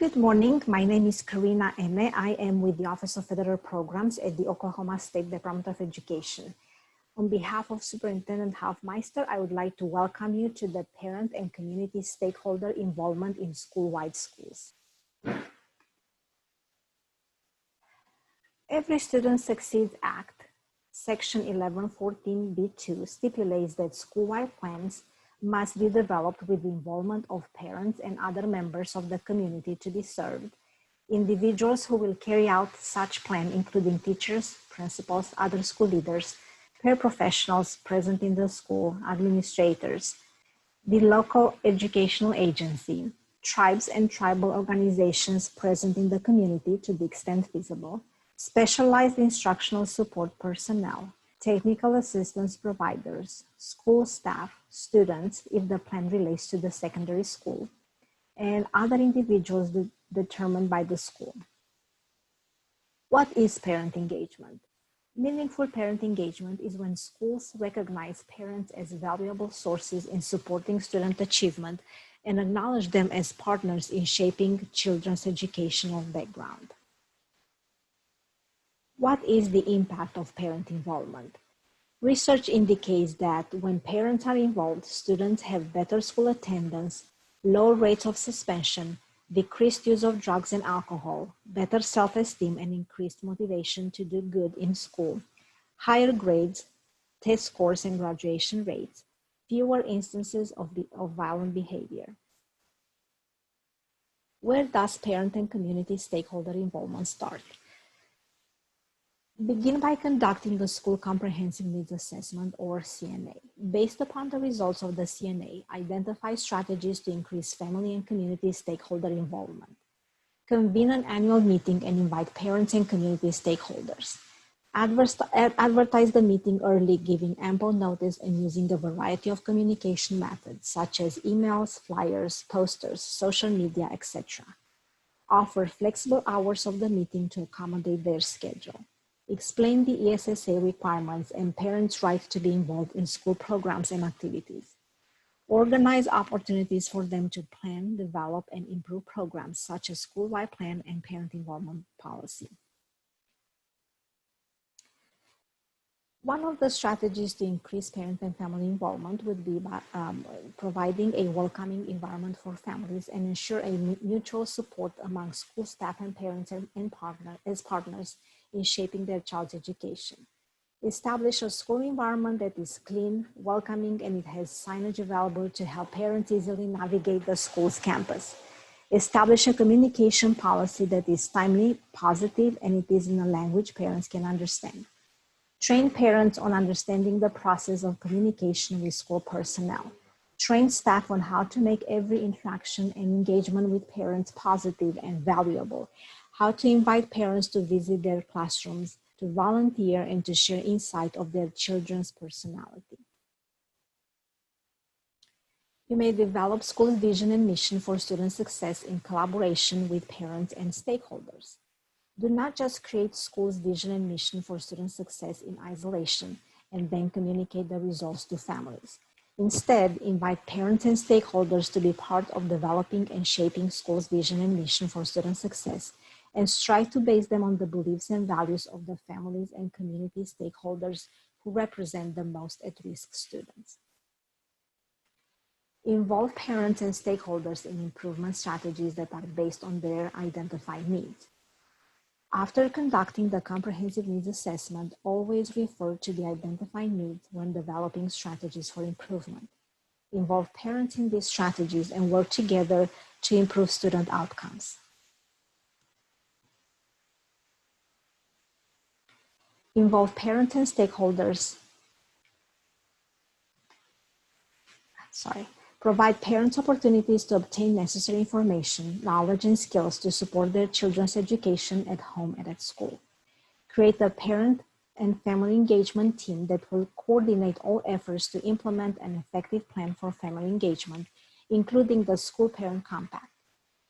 Good morning. My name is Corina Ene. I am with the Office of Federal Programs at the Oklahoma State Department of Education. On behalf of Superintendent Hofmeister, I would like to welcome you to the Parent and Community Stakeholder Involvement in School-Wide Schools. Every Student Succeeds Act, Section 1114B2 stipulates that school-wide plans must be developed with the involvement of parents and other members of the community to be served. Individuals who will carry out such plan, including teachers, principals, other school leaders, paraprofessionals present in the school, administrators, the local educational agency, tribes and tribal organizations present in the community to the extent feasible, specialized instructional support personnel, technical assistance providers, school staff, students, if the plan relates to the secondary school, and other individuals determined by the school. What is parent engagement? Meaningful parent engagement is when schools recognize parents as valuable sources in supporting student achievement and acknowledge them as partners in shaping children's educational background. What is the impact of parent involvement? Research indicates that when parents are involved, students have better school attendance, low rates of suspension, decreased use of drugs and alcohol, better self-esteem and increased motivation to do good in school, higher grades, test scores and graduation rates, fewer instances of violent behavior. Where does parent and community stakeholder involvement start? Begin by conducting the School Comprehensive Needs Assessment, or CNA. Based upon the results of the CNA, identify strategies to increase family and community stakeholder involvement. Convene an annual meeting and invite parents and community stakeholders. Advertise the meeting early, giving ample notice and using a variety of communication methods, such as emails, flyers, posters, social media, etc. Offer flexible hours of the meeting to accommodate their schedule. Explain the ESSA requirements and parents' right to be involved in school programs and activities. Organize opportunities for them to plan, develop, and improve programs such as school-wide plan and parent involvement policy. One of the strategies to increase parent and family involvement would be by providing a welcoming environment for families and ensure a mutual support among school staff and parents as partners in shaping their child's education. Establish a school environment that is clean, welcoming, and it has signage available to help parents easily navigate the school's campus. Establish a communication policy that is timely, positive, and it is in a language parents can understand. Train parents on understanding the process of communication with school personnel. Train staff on how to make every interaction and engagement with parents positive and valuable. How to invite parents to visit their classrooms, to volunteer, and to share insight of their children's personality. You may develop school's vision and mission for student success in collaboration with parents and stakeholders. Do not just create school's vision and mission for student success in isolation and then communicate the results to families. Instead, invite parents and stakeholders to be part of developing and shaping school's vision and mission for student success, and strive to base them on the beliefs and values of the families and community stakeholders who represent the most at-risk students. Involve parents and stakeholders in improvement strategies that are based on their identified needs. After conducting the comprehensive needs assessment, always refer to the identified needs when developing strategies for improvement. Involve parents in these strategies and work together to improve student outcomes. Involve parents and stakeholders. Provide parents opportunities to obtain necessary information, knowledge, and skills to support their children's education at home and at school. Create a parent and family engagement team that will coordinate all efforts to implement an effective plan for family engagement, including the School Parent Compact.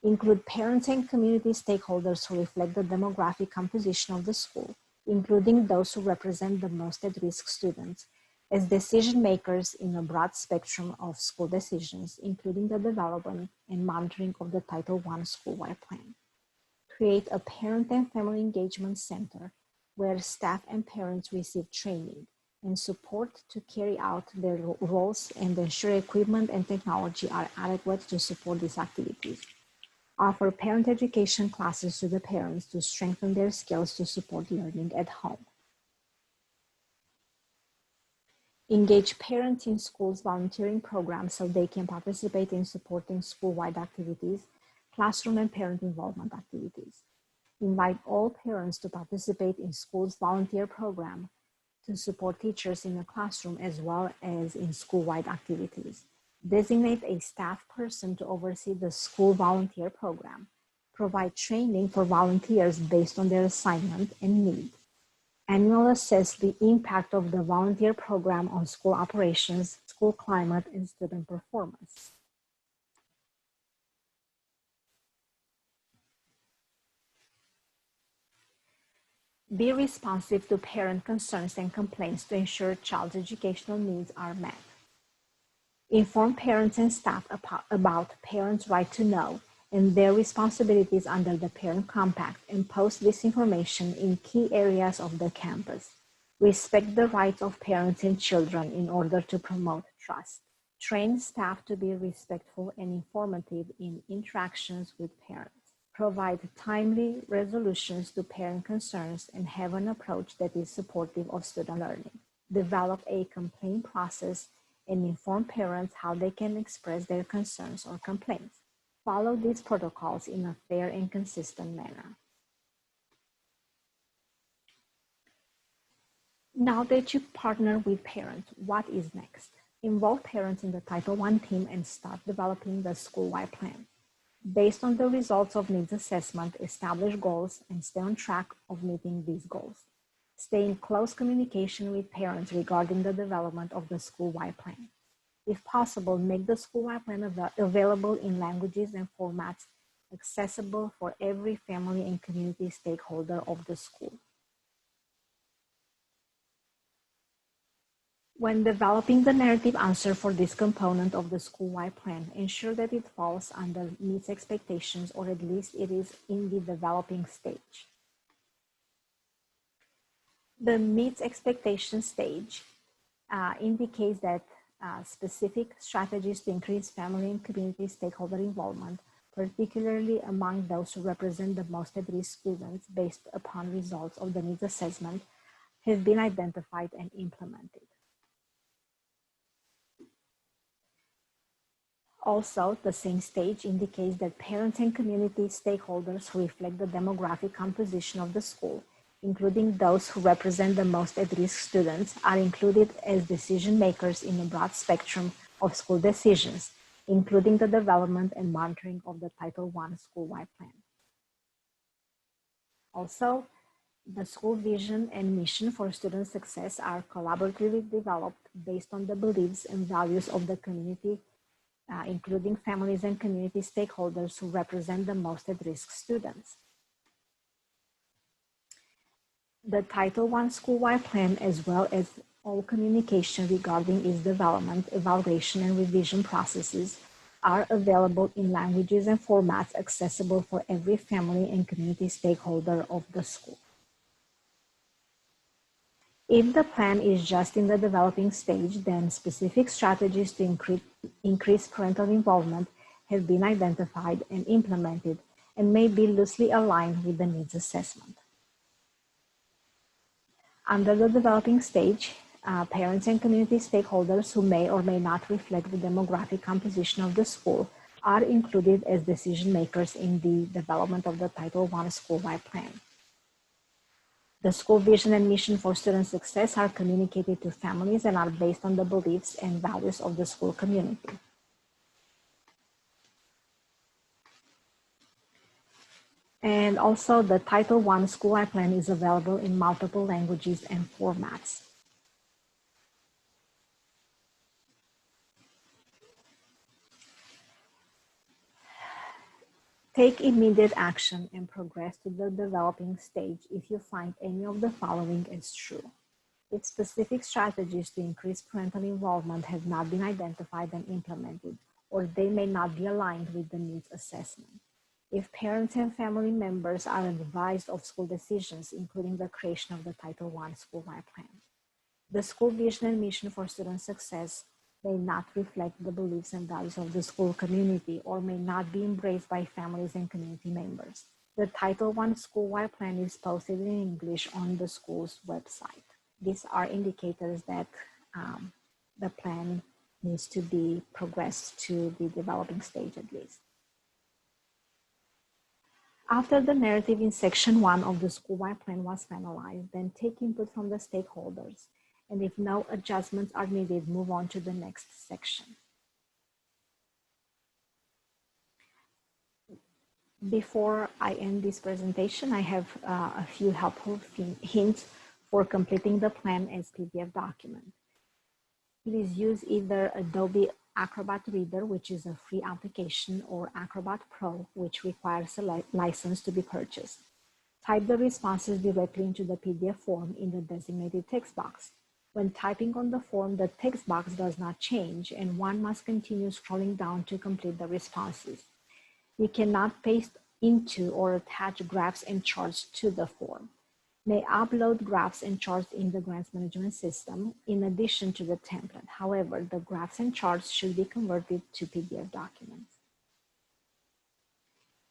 Include parents and community stakeholders who reflect the demographic composition of the school, including those who represent the most at-risk students. as decision makers in a broad spectrum of school decisions, including the development and monitoring of the Title I Schoolwide Plan. Create a parent and family engagement center where staff and parents receive training and support to carry out their roles and ensure equipment and technology are adequate to support these activities. Offer parent education classes to the parents to strengthen their skills to support learning at home. Engage parents in schools' volunteering programs so they can participate in supporting school-wide activities, classroom and parent involvement activities. Invite all parents to participate in schools' volunteer program to support teachers in the classroom as well as in school-wide activities. Designate a staff person to oversee the school volunteer program. Provide training for volunteers based on their assignment and need. Annually assess the impact of the volunteer program on school operations, school climate, and student performance. Be responsive to parent concerns and complaints to ensure child's educational needs are met. Inform parents and staff about parents' right to know and their responsibilities under the Parent Compact and post this information in key areas of the campus. Respect the rights of parents and children in order to promote trust. Train staff to be respectful and informative in interactions with parents. Provide timely resolutions to parent concerns and have an approach that is supportive of student learning. Develop a complaint process and inform parents how they can express their concerns or complaints. Follow these protocols in a fair and consistent manner. Now that you partner with parents, what is next? Involve parents in the Title I team and start developing the school-wide plan. Based on the results of needs assessment, establish goals and stay on track of meeting these goals. Stay in close communication with parents regarding the development of the school-wide plan. If possible, make the school-wide plan available in languages and formats accessible for every family and community stakeholder of the school. When developing the narrative answer for this component of the school-wide plan, ensure that it falls under meets expectations or at least it is in the developing stage. The meets expectations stage indicates that specific strategies to increase family and community stakeholder involvement, particularly among those who represent the most at-risk students based upon results of the needs assessment, have been identified and implemented. Also, the same stage indicates that parents and community stakeholders who reflect the demographic composition of the school, including those who represent the most at-risk students, are included as decision makers in a broad spectrum of school decisions, including the development and monitoring of the Title I school-wide plan. Also, the school vision and mission for student success are collaboratively developed based on the beliefs and values of the community, including families and community stakeholders who represent the most at-risk students. The Title I school-wide plan, as well as all communication regarding its development, evaluation, and revision processes, are available in languages and formats accessible for every family and community stakeholder of the school. If the plan is just in the developing stage, then specific strategies to increase parental involvement have been identified and implemented and may be loosely aligned with the needs assessment. Under the developing stage, parents and community stakeholders who may or may not reflect the demographic composition of the school are included as decision makers in the development of the Title I school-wide plan. The school vision and mission for student success are communicated to families and are based on the beliefs and values of the school community. And also the Title I school-wide plan is available in multiple languages and formats. Take immediate action and progress to the developing stage if you find any of the following is true. If specific strategies to increase parental involvement have not been identified and implemented, or they may not be aligned with the needs assessment. If parents and family members are advised of school decisions, including the creation of the Title I Schoolwide Plan. The school vision and mission for student success may not reflect the beliefs and values of the school community or may not be embraced by families and community members. The Title I Schoolwide Plan is posted in English on the school's website. These are indicators that the plan needs to be progressed to the developing stage at least. After the narrative in section 1 of the Schoolwide Plan was finalized, then take input from the stakeholders, and if no adjustments are needed, move on to the next section. Before I end this presentation, I have a few helpful hints for completing the plan as PDF document. Please use either Adobe Acrobat Reader, which is a free application, or Acrobat Pro, which requires a license to be purchased. Type the responses directly into the PDF form in the designated text box. When typing on the form, the text box does not change, and one must continue scrolling down to complete the responses. You cannot paste into or attach graphs and charts to the form. May upload graphs and charts in the grants management system in addition to the template. However, the graphs and charts should be converted to PDF documents.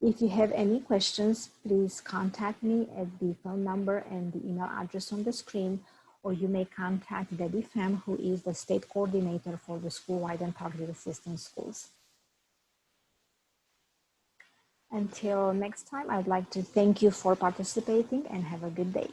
If you have any questions, please contact me at the phone number and the email address on the screen, or you may contact Debbie Pham, who is the state coordinator for the Schoolwide and Targeted Assistance Schools. Until next time, I'd like to thank you for participating and have a good day.